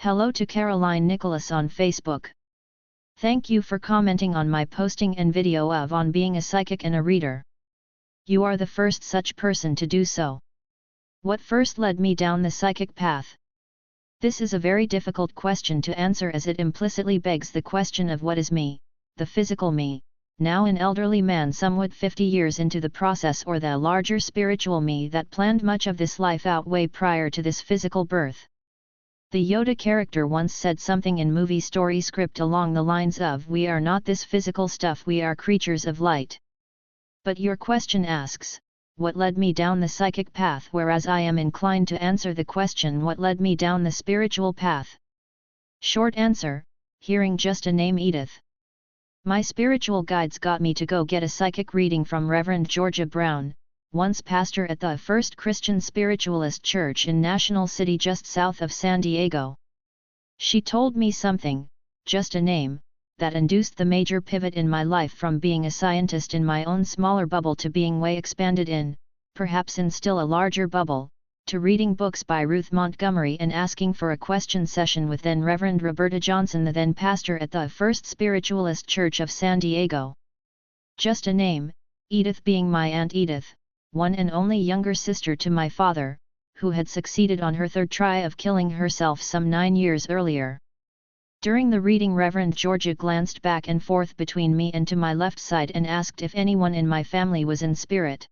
Hello to Caroline Nicholas on Facebook. Thank you for commenting on my posting and video of on being a psychic and a reader. You are the first such person to do so. What first led me down the psychic path? This is a very difficult question to answer as it implicitly begs the question of what is me, the physical me, now an elderly man somewhat 50 years into the process, or the larger spiritual me that planned much of this life out way prior to this physical birth. The Yoda character once said something in movie story script along the lines of, "We are not this physical stuff, we are creatures of light." But your question asks, what led me down the psychic path, whereas I am inclined to answer the question, what led me down the spiritual path? Short answer, hearing just a name, Edith. My spiritual guides got me to go get a psychic reading from Reverend Georgia Brown, once pastor at the First Christian Spiritualist Church in National City just south of San Diego. She told me something, just a name, that induced the major pivot in my life from being a scientist in my own smaller bubble to being way expanded in, perhaps in still a larger bubble, to reading books by Ruth Montgomery and asking for a question session with then Reverend Roberta Johnson, the then pastor at the First Spiritualist Church of San Diego. Just a name, Edith being my Aunt Edith, one and only younger sister to my father, who had succeeded on her third try of killing herself some 9 years earlier. During the reading, Reverend Georgia glanced back and forth between me and to my left side and asked if anyone in my family was in spirit.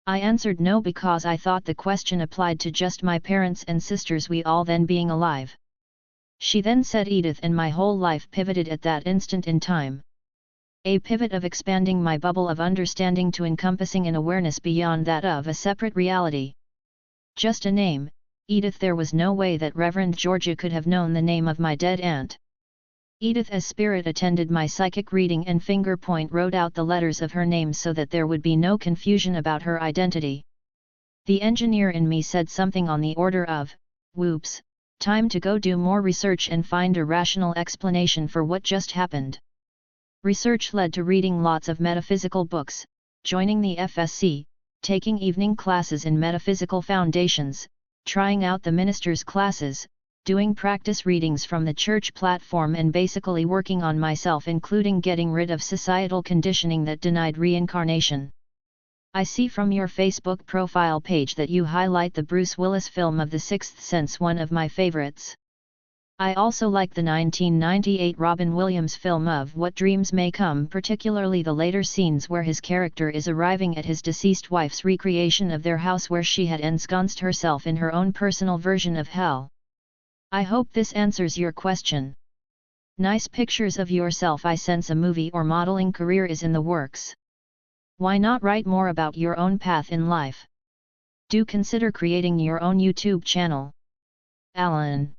I answered no, because I thought the question applied to just my parents and sisters, we all then being alive. She then said, "Edith," and my whole life pivoted at that instant in time. A pivot of expanding my bubble of understanding to encompassing an awareness beyond that of a separate reality. Just a name, Edith. There was no way that Reverend Georgia could have known the name of my dead aunt. Edith as spirit attended my psychic reading and finger point wrote out the letters of her name so that there would be no confusion about her identity. The engineer in me said something on the order of, "Whoops, time to go do more research and find a rational explanation for what just happened." Research led to reading lots of metaphysical books, joining the FSC, taking evening classes in metaphysical foundations, trying out the ministers' classes, doing practice readings from the church platform, and basically working on myself, including getting rid of societal conditioning that denied reincarnation. I see from your Facebook profile page that you highlight the Bruce Willis film of The Sixth Sense, one of my favorites. I also like the 1998 Robin Williams film of What Dreams May Come, particularly the later scenes where his character is arriving at his deceased wife's recreation of their house where she had ensconced herself in her own personal version of hell. I hope this answers your question. Nice pictures of yourself. I sense a movie or modeling career is in the works. Why not write more about your own path in life? Do consider creating your own YouTube channel. Alan.